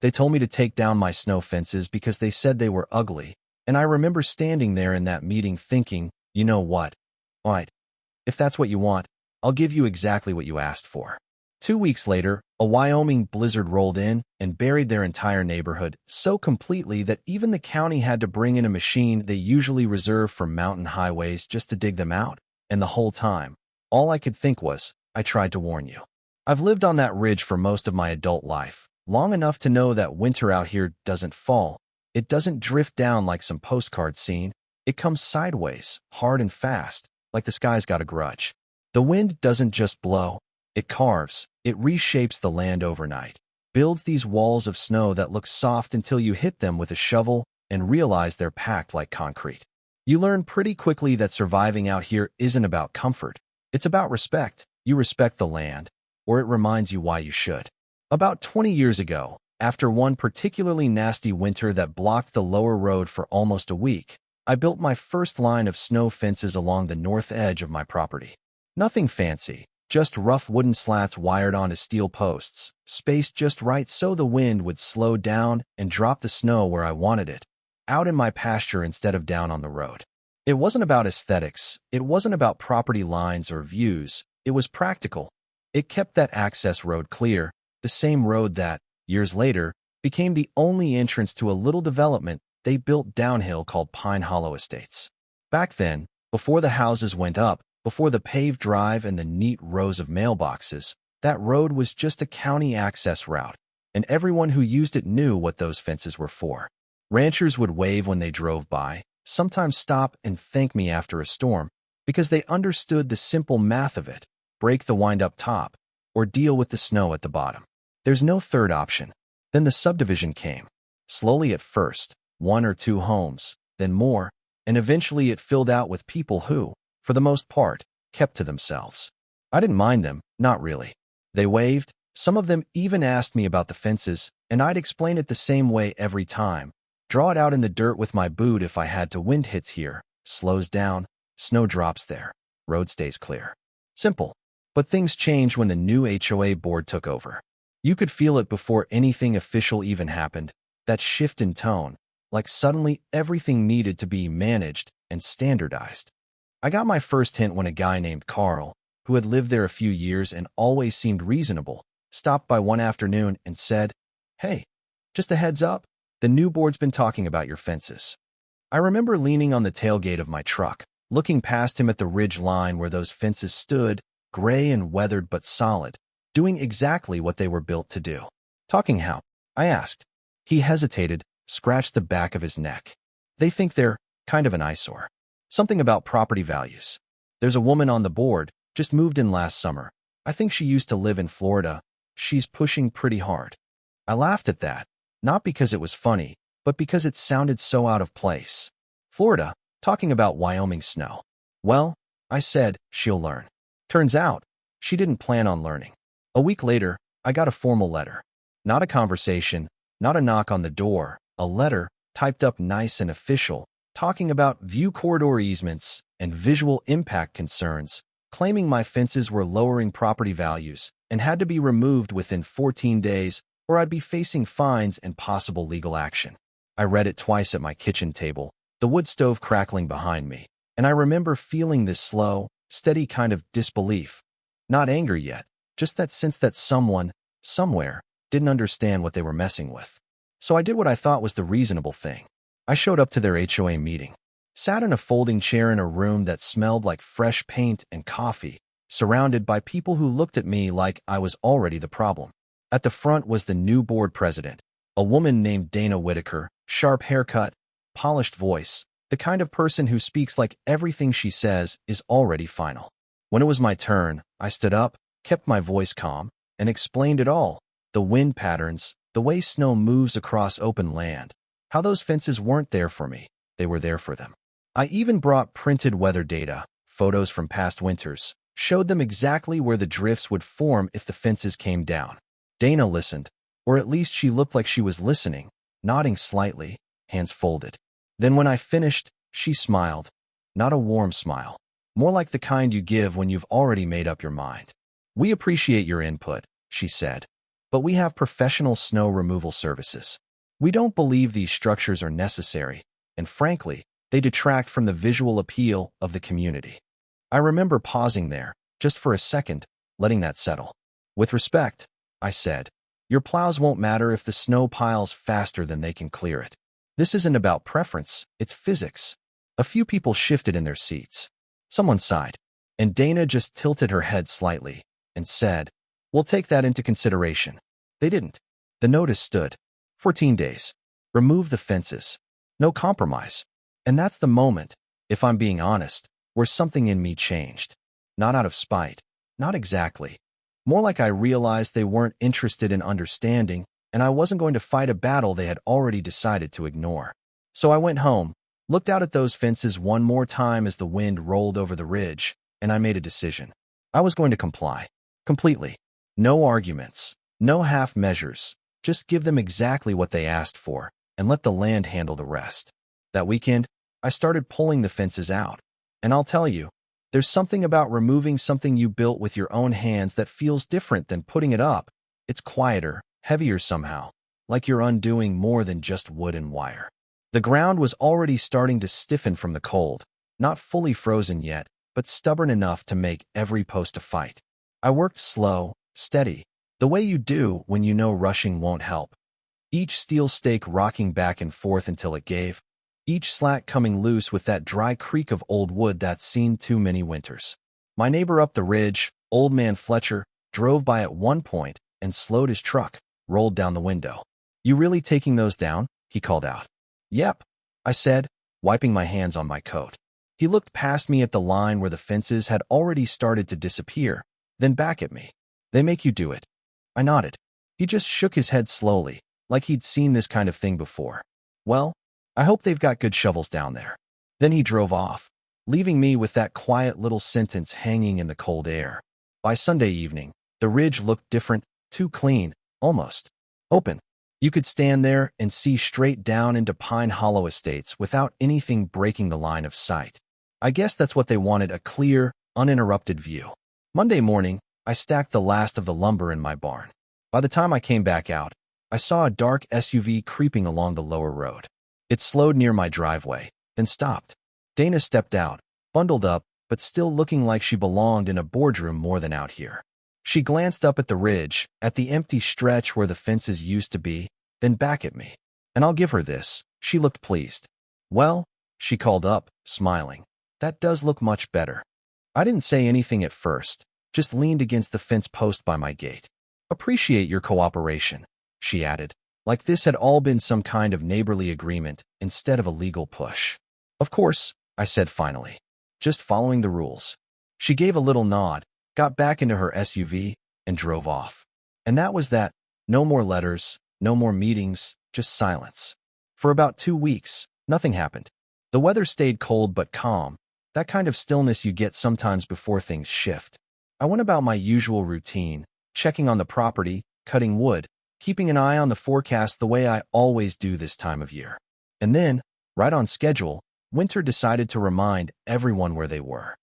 They told me to take down my snow fences because they said they were ugly, and I remember standing there in that meeting thinking, you know what? Right. If that's what you want, I'll give you exactly what you asked for. 2 weeks later, a Wyoming blizzard rolled in and buried their entire neighborhood so completely that even the county had to bring in a machine they usually reserve for mountain highways just to dig them out. And the whole time, all I could think was, I tried to warn you. I've lived on that ridge for most of my adult life, long enough to know that winter out here doesn't fall. It doesn't drift down like some postcard scene. It comes sideways, hard and fast, like the sky's got a grudge. The wind doesn't just blow. It carves, it reshapes the land overnight, builds these walls of snow that look soft until you hit them with a shovel and realize they're packed like concrete. You learn pretty quickly that surviving out here isn't about comfort. It's about respect. You respect the land, or it reminds you why you should. About 20 years ago, after one particularly nasty winter that blocked the lower road for almost a week, I built my first line of snow fences along the north edge of my property. Nothing fancy, just rough wooden slats wired onto steel posts, spaced just right so the wind would slow down and drop the snow where I wanted it, out in my pasture instead of down on the road. It wasn't about aesthetics, it wasn't about property lines or views, it was practical. It kept that access road clear, the same road that, years later, became the only entrance to a little development they built downhill called Pine Hollow Estates. Back then, before the houses went up, before the paved drive and the neat rows of mailboxes, that road was just a county access route, and everyone who used it knew what those fences were for. Ranchers would wave when they drove by, sometimes stop and thank me after a storm, because they understood the simple math of it: break the wind-up top, or deal with the snow at the bottom. There's no third option. Then the subdivision came. Slowly at first, 1 or 2 homes, then more, and eventually it filled out with people who, for the most part, kept to themselves. I didn't mind them, not really. They waved, some of them even asked me about the fences, and I'd explain it the same way every time. Draw it out in the dirt with my boot if I had to. Wind hits here, slows down, snow drops there, road stays clear. Simple. But things changed when the new HOA board took over. You could feel it before anything official even happened, that shift in tone, like suddenly everything needed to be managed and standardized. I got my first hint when a guy named Carl, who had lived there a few years and always seemed reasonable, stopped by one afternoon and said, "Hey, just a heads up, the new board's been talking about your fences." I remember leaning on the tailgate of my truck, looking past him at the ridge line where those fences stood, gray and weathered but solid, doing exactly what they were built to do. "Talking how?" I asked. He hesitated, scratched the back of his neck. "They think they're kind of an eyesore. Something about property values. There's a woman on the board, just moved in last summer. I think she used to live in Florida. She's pushing pretty hard." I laughed at that, not because it was funny, but because it sounded so out of place. Florida, talking about Wyoming snow. "Well," I said, "she'll learn." Turns out, she didn't plan on learning. A week later, I got a formal letter. Not a conversation, not a knock on the door, a letter, typed up nice and official, talking about view corridor easements and visual impact concerns, claiming my fences were lowering property values and had to be removed within 14 days or I'd be facing fines and possible legal action. I read it twice at my kitchen table, the wood stove crackling behind me, and I remember feeling this slow, steady kind of disbelief. Not anger yet, just that sense that someone, somewhere, didn't understand what they were messing with. So I did what I thought was the reasonable thing. I showed up to their HOA meeting, sat in a folding chair in a room that smelled like fresh paint and coffee, surrounded by people who looked at me like I was already the problem. At the front was the new board president, a woman named Dana Whitaker, sharp haircut, polished voice, the kind of person who speaks like everything she says is already final. When it was my turn, I stood up, kept my voice calm, and explained it all: the wind patterns, the way snow moves across open land, how those fences weren't there for me, they were there for them. I even brought printed weather data, photos from past winters, showed them exactly where the drifts would form if the fences came down. Dana listened, or at least she looked like she was listening, nodding slightly, hands folded. Then when I finished, she smiled. Not a warm smile, more like the kind you give when you've already made up your mind. "We appreciate your input," she said, but we have professional snow removal services. We don't believe these structures are necessary, and frankly, they detract from the visual appeal of the community. I remember pausing there, just for a second, letting that settle. With respect, I said, your plows won't matter if the snow piles faster than they can clear it. This isn't about preference, it's physics. A few people shifted in their seats. Someone sighed, and Dana just tilted her head slightly and said, we'll take that into consideration. They didn't. The notice stood. 14 days. Remove the fences. No compromise. And that's the moment, if I'm being honest, where something in me changed. Not out of spite. Not exactly. More like I realized they weren't interested in understanding, and I wasn't going to fight a battle they had already decided to ignore. So I went home, looked out at those fences one more time as the wind rolled over the ridge, and I made a decision. I was going to comply. Completely. No arguments. No half measures. Just give them exactly what they asked for, and let the land handle the rest. That weekend, I started pulling the fences out. And I'll tell you, there's something about removing something you built with your own hands that feels different than putting it up. It's quieter, heavier somehow, like you're undoing more than just wood and wire. The ground was already starting to stiffen from the cold, not fully frozen yet, but stubborn enough to make every post a fight. I worked slow, steady, the way you do when you know rushing won't help. Each steel stake rocking back and forth until it gave, each slat coming loose with that dry creak of old wood that's seen too many winters. My neighbor up the ridge, Old Man Fletcher, drove by at one point and slowed his truck, rolled down the window. You really taking those down? He called out. Yep, I said, wiping my hands on my coat. He looked past me at the line where the fences had already started to disappear, then back at me. They make you do it. I nodded. He just shook his head slowly, like he'd seen this kind of thing before. Well, I hope they've got good shovels down there. Then he drove off, leaving me with that quiet little sentence hanging in the cold air. By Sunday evening, the ridge looked different, too clean, almost open. You could stand there and see straight down into Pine Hollow Estates without anything breaking the line of sight. I guess that's what they wanted, a clear, uninterrupted view. Monday morning, I stacked the last of the lumber in my barn. By the time I came back out, I saw a dark SUV creeping along the lower road. It slowed near my driveway, then stopped. Dana stepped out, bundled up, but still looking like she belonged in a boardroom more than out here. She glanced up at the ridge, at the empty stretch where the fences used to be, then back at me. And I'll give her this, she looked pleased. Well, she called up, smiling. That does look much better. I didn't say anything at first, just leaned against the fence post by my gate. Appreciate your cooperation, she added, like this had all been some kind of neighborly agreement instead of a legal push. Of course, I said finally. Just following the rules. She gave a little nod, got back into her SUV, and drove off. And that was that. No more letters, no more meetings, just silence. For about 2 weeks, nothing happened. The weather stayed cold but calm, that kind of stillness you get sometimes before things shift. I went about my usual routine, checking on the property, cutting wood, keeping an eye on the forecast the way I always do this time of year. And then, right on schedule, winter decided to remind everyone where they were.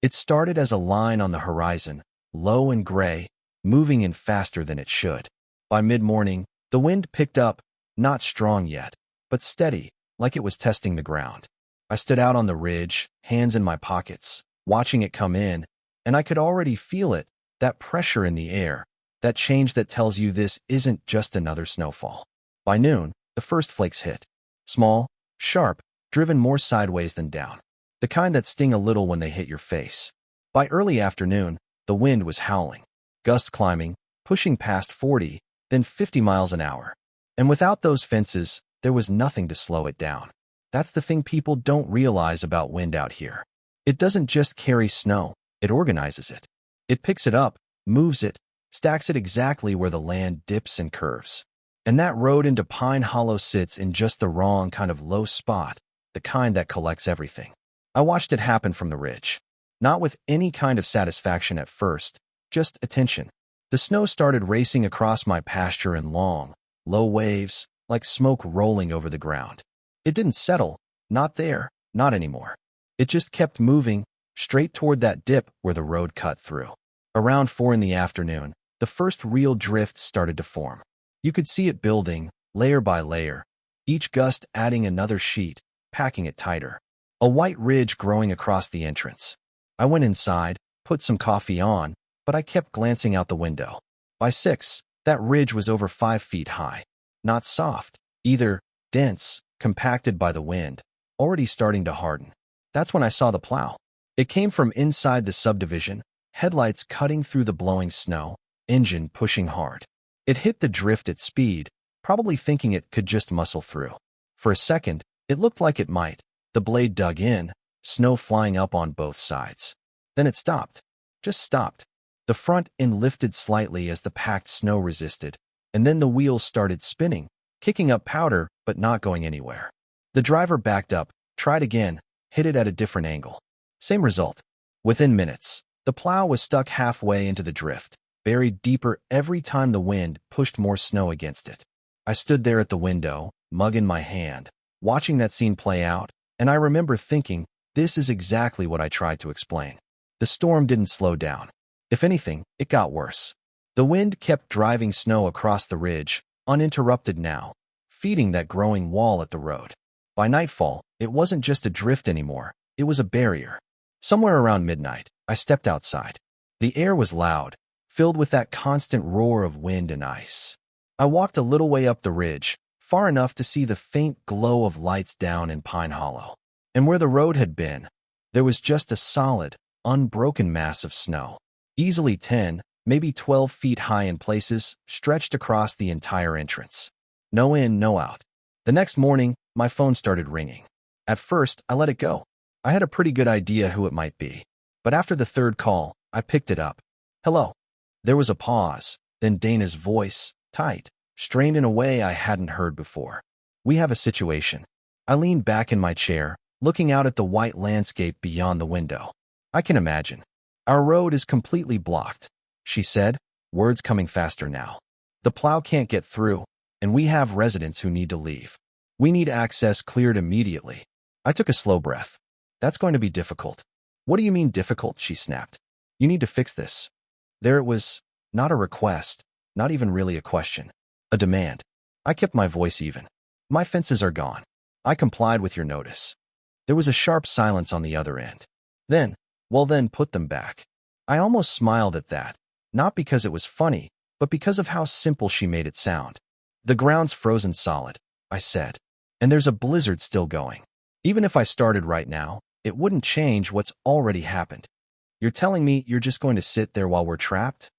It started as a line on the horizon, low and gray, moving in faster than it should. By mid-morning, the wind picked up, not strong yet, but steady, like it was testing the ground. I stood out on the ridge, hands in my pockets, watching it come in, and I could already feel it, that pressure in the air, that change that tells you this isn't just another snowfall. By noon, the first flakes hit. Small, sharp, driven more sideways than down. The kind that sting a little when they hit your face. By early afternoon, the wind was howling, gusts climbing, pushing past 40, then 50 miles an hour. And without those fences, there was nothing to slow it down. That's the thing people don't realize about wind out here. It doesn't just carry snow, it organizes it. It picks it up, moves it, stacks it exactly where the land dips and curves. And that road into Pine Hollow sits in just the wrong kind of low spot, the kind that collects everything. I watched it happen from the ridge. Not with any kind of satisfaction at first, just attention. The snow started racing across my pasture in long, low waves, like smoke rolling over the ground. It didn't settle, not there, not anymore. It just kept moving, straight toward that dip where the road cut through. Around 4 in the afternoon, the first real drift started to form. You could see it building, layer by layer, each gust adding another sheet, packing it tighter. A white ridge growing across the entrance. I went inside, put some coffee on, but I kept glancing out the window. By 6, that ridge was over 5 feet high. Not soft, either, dense, compacted by the wind, already starting to harden. That's when I saw the plow. It came from inside the subdivision, headlights cutting through the blowing snow, engine pushing hard. It hit the drift at speed, probably thinking it could just muscle through. For a second, it looked like it might. The blade dug in, snow flying up on both sides. Then it stopped. Just stopped. The front end lifted slightly as the packed snow resisted, and then the wheels started spinning, kicking up powder but not going anywhere. The driver backed up, tried again, hit it at a different angle. Same result. Within minutes, the plow was stuck halfway into the drift, buried deeper every time the wind pushed more snow against it. I stood there at the window, mug in my hand, watching that scene play out, and I remember thinking, this is exactly what I tried to explain. The storm didn't slow down. If anything, it got worse. The wind kept driving snow across the ridge, uninterrupted now, feeding that growing wall at the road. By nightfall, it wasn't just a drift anymore, it was a barrier. Somewhere around midnight, I stepped outside. The air was loud, filled with that constant roar of wind and ice. I walked a little way up the ridge, far enough to see the faint glow of lights down in Pine Hollow. And where the road had been, there was just a solid, unbroken mass of snow. Easily 10, maybe 12 feet high in places, stretched across the entire entrance. No in, no out. The next morning, my phone started ringing. At first, I let it go. I had a pretty good idea who it might be. But after the third call, I picked it up. Hello. There was a pause, then Dana's voice, tight, strained in a way I hadn't heard before. We have a situation. I leaned back in my chair, looking out at the white landscape beyond the window. I can imagine. Our road is completely blocked, she said, words coming faster now. The plow can't get through, and we have residents who need to leave. We need access cleared immediately. I took a slow breath. That's going to be difficult. What do you mean difficult? She snapped. You need to fix this. There it was, not a request, not even really a question, a demand. I kept my voice even. My fences are gone. I complied with your notice. There was a sharp silence on the other end. Then put them back. I almost smiled at that, not because it was funny, but because of how simple she made it sound. The ground's frozen solid, I said, and there's a blizzard still going. Even if I started right now, it wouldn't change what's already happened. You're telling me you're just going to sit there while we're trapped?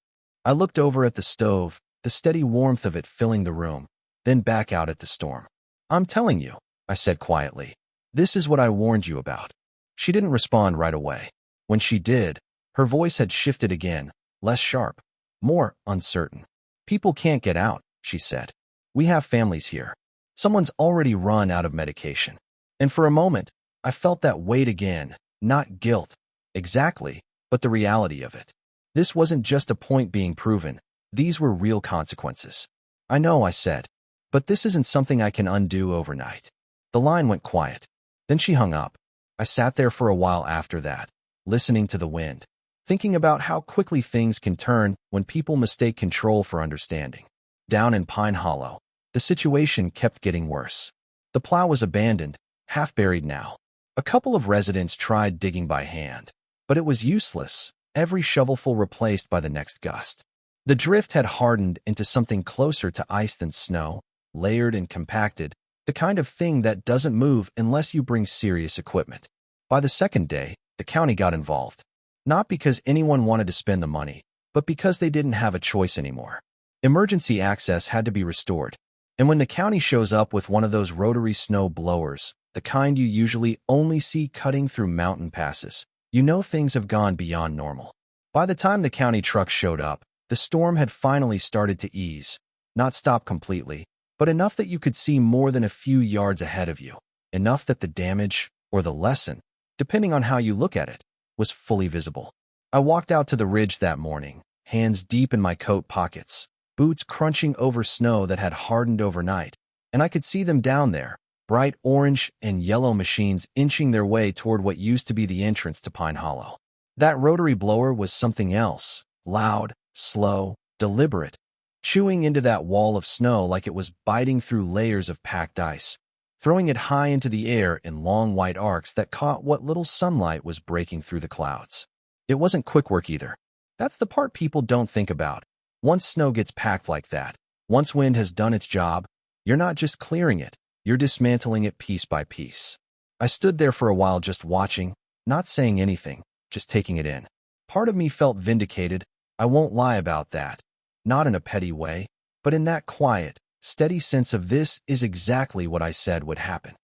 I looked over at the stove, the steady warmth of it filling the room, then back out at the storm. I'm telling you, I said quietly. This is what I warned you about. She didn't respond right away. When she did, her voice had shifted again, less sharp, more uncertain. People can't get out, she said. We have families here. Someone's already run out of medication. And for a moment, I felt that weight again, not guilt, exactly, but the reality of it. This wasn't just a point being proven. These were real consequences. I know, I said, but this isn't something I can undo overnight. The line went quiet. Then she hung up. I sat there for a while after that, listening to the wind, thinking about how quickly things can turn when people mistake control for understanding. Down in Pine Hollow, the situation kept getting worse. The plow was abandoned, half buried now. A couple of residents tried digging by hand, but it was useless, every shovelful replaced by the next gust. The drift had hardened into something closer to ice than snow, layered and compacted, the kind of thing that doesn't move unless you bring serious equipment. By the second day, the county got involved. Not because anyone wanted to spend the money, but because they didn't have a choice anymore. Emergency access had to be restored. And when the county shows up with one of those rotary snow blowers, the kind you usually only see cutting through mountain passes, you know things have gone beyond normal. By the time the county truck showed up, the storm had finally started to ease, not stop completely, but enough that you could see more than a few yards ahead of you, enough that the damage, or the lesson, depending on how you look at it, was fully visible. I walked out to the ridge that morning, hands deep in my coat pockets, boots crunching over snow that had hardened overnight, and I could see them down there, bright orange and yellow machines inching their way toward what used to be the entrance to Pine Hollow. That rotary blower was something else, loud, slow, deliberate, chewing into that wall of snow like it was biting through layers of packed ice, throwing it high into the air in long white arcs that caught what little sunlight was breaking through the clouds. It wasn't quick work either. That's the part people don't think about. Once snow gets packed like that, once wind has done its job, you're not just clearing it, you're dismantling it piece by piece. I stood there for a while just watching, not saying anything, just taking it in. Part of me felt vindicated, I won't lie about that. Not in a petty way, but in that quiet, steady sense of this is exactly what I said would happen.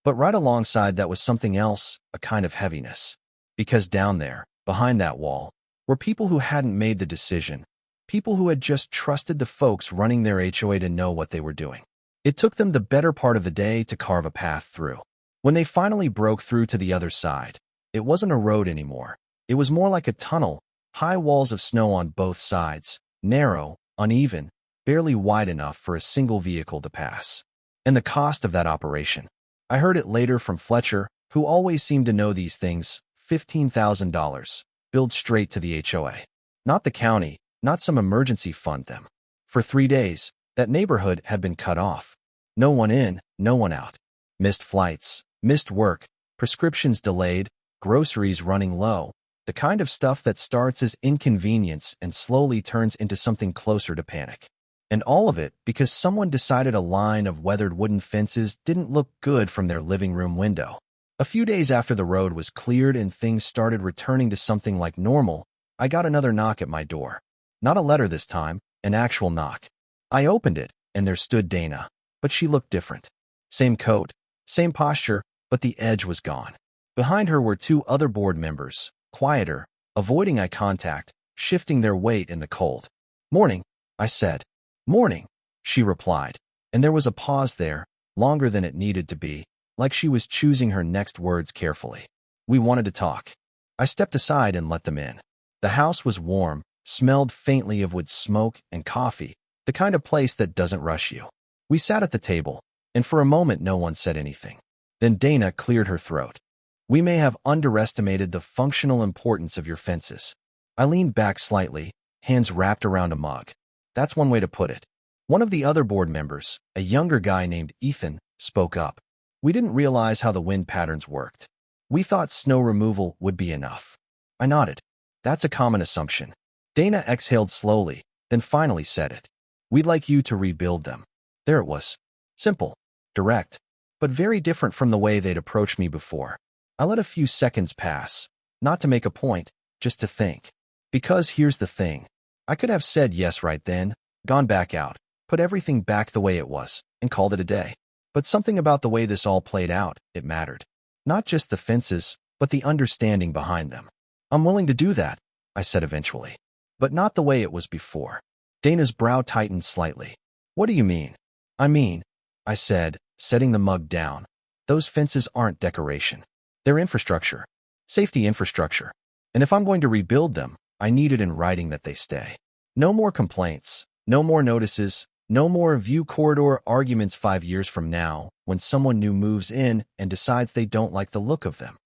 But right alongside that was something else, a kind of heaviness. Because down there, behind that wall, were people who hadn't made the decision, people who had just trusted the folks running their HOA to know what they were doing. It took them the better part of the day to carve a path through. When they finally broke through to the other side, it wasn't a road anymore. It was more like a tunnel, high walls of snow on both sides, narrow, uneven, barely wide enough for a single vehicle to pass. And the cost of that operation. I heard it later from Fletcher, who always seemed to know these things, $15,000, billed straight to the HOA. Not the county, not some emergency fund them. For 3 days, that neighborhood had been cut off. No one in, no one out. Missed flights, missed work, prescriptions delayed, groceries running low, the kind of stuff that starts as inconvenience and slowly turns into something closer to panic. And all of it because someone decided a line of weathered wooden fences didn't look good from their living room window. A few days after the road was cleared and things started returning to something like normal, I got another knock at my door. Not a letter this time, an actual knock. I opened it, and there stood Dana, but she looked different. Same coat, same posture, but the edge was gone. Behind her were 2 other board members, quieter, avoiding eye contact, shifting their weight in the cold. "Morning," I said. "Morning," she replied, and there was a pause there, longer than it needed to be, like she was choosing her next words carefully. We wanted to talk. I stepped aside and let them in. The house was warm, smelled faintly of wood smoke and coffee, the kind of place that doesn't rush you. We sat at the table, and for a moment no one said anything. Then Dana cleared her throat. "We may have underestimated the functional importance of your fences." I leaned back slightly, hands wrapped around a mug. That's one way to put it. One of the other board members, a younger guy named Ethan, spoke up. "We didn't realize how the wind patterns worked. We thought snow removal would be enough." I nodded. "That's a common assumption." Dana exhaled slowly, then finally said it. "We'd like you to rebuild them." There it was. Simple, direct, but very different from the way they'd approached me before. I let a few seconds pass, not to make a point, just to think. Because here's the thing. I could have said yes right then, gone back out, put everything back the way it was, and called it a day. But something about the way this all played out, it mattered. Not just the fences, but the understanding behind them. "I'm willing to do that," I said eventually. "But not the way it was before." Dana's brow tightened slightly. "What do you mean?" "I mean," I said, setting the mug down, "those fences aren't decoration. They're infrastructure. Safety infrastructure. And if I'm going to rebuild them, I need it in writing that they stay. No more complaints, no more notices, no more view corridor arguments 5 years from now when someone new moves in and decides they don't like the look of them."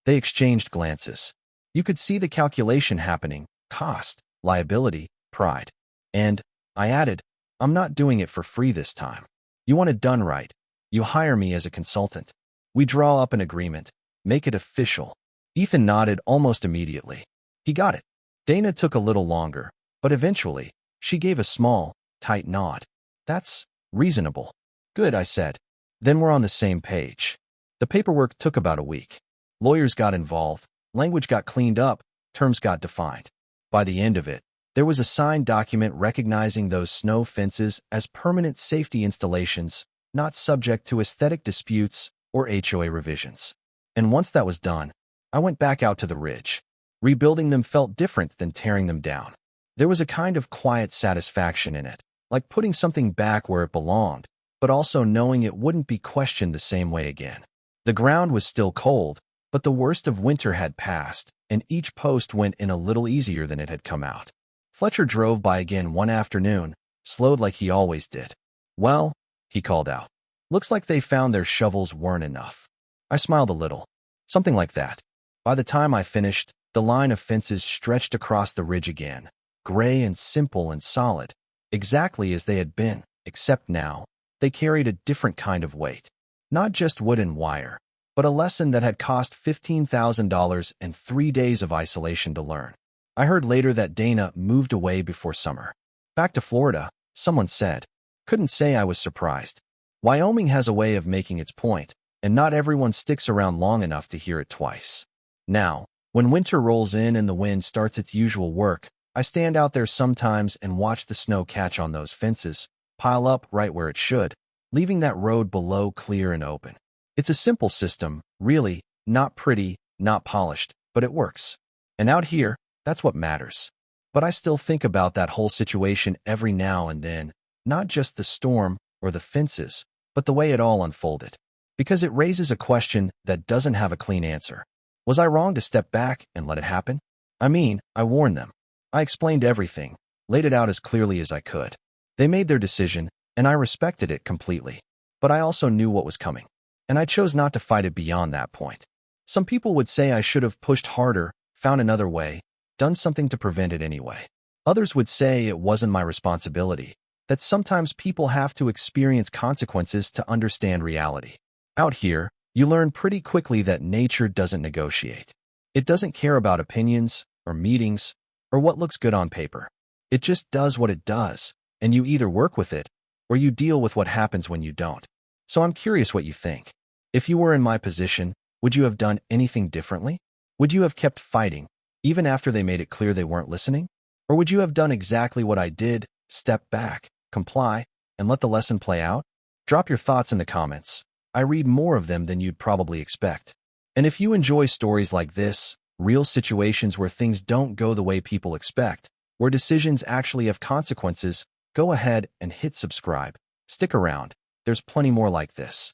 They exchanged glances. You could see the calculation happening, cost, liability, pride. And, I added, "I'm not doing it for free this time. You want it done right. You hire me as a consultant. We draw up an agreement, make it official." Ethan nodded almost immediately. He got it. Dana took a little longer, but eventually, she gave a small, tight nod. "That's reasonable." "Good," I said. "Then we're on the same page." The paperwork took about a week. Lawyers got involved, language got cleaned up, terms got defined. By the end of it, there was a signed document recognizing those snow fences as permanent safety installations, not subject to aesthetic disputes or HOA revisions. And once that was done, I went back out to the ridge. Rebuilding them felt different than tearing them down. There was a kind of quiet satisfaction in it, like putting something back where it belonged, but also knowing it wouldn't be questioned the same way again. The ground was still cold, but the worst of winter had passed, and each post went in a little easier than it had come out. Fletcher drove by again one afternoon, slowed like he always did. "Well," he called out, "looks like they found their shovels weren't enough." I smiled a little. Something like that. By the time I finished, the line of fences stretched across the ridge again, gray and simple and solid, exactly as they had been, except now, they carried a different kind of weight. Not just wood and wire, but a lesson that had cost $15,000 and 3 days of isolation to learn. I heard later that Dana moved away before summer. Back to Florida, someone said. Couldn't say I was surprised. Wyoming has a way of making its point, and not everyone sticks around long enough to hear it twice. Now, when winter rolls in and the wind starts its usual work, I stand out there sometimes and watch the snow catch on those fences, pile up right where it should, leaving that road below clear and open. It's a simple system, really, not pretty, not polished, but it works. And out here, that's what matters. But I still think about that whole situation every now and then, not just the storm or the fences, but the way it all unfolded. Because it raises a question that doesn't have a clean answer. Was I wrong to step back and let it happen? I mean, I warned them. I explained everything, laid it out as clearly as I could. They made their decision, and I respected it completely. But I also knew what was coming. And I chose not to fight it beyond that point. Some people would say I should have pushed harder, found another way, done something to prevent it anyway. Others would say it wasn't my responsibility, that sometimes people have to experience consequences to understand reality. Out here, you learn pretty quickly that nature doesn't negotiate. It doesn't care about opinions, or meetings, or what looks good on paper. It just does what it does, and you either work with it, or you deal with what happens when you don't. So I'm curious what you think. If you were in my position, would you have done anything differently? Would you have kept fighting, even after they made it clear they weren't listening? Or would you have done exactly what I did, step back, comply, and let the lesson play out? Drop your thoughts in the comments. I read more of them than you'd probably expect. And if you enjoy stories like this, real situations where things don't go the way people expect, where decisions actually have consequences, go ahead and hit subscribe. Stick around. There's plenty more like this.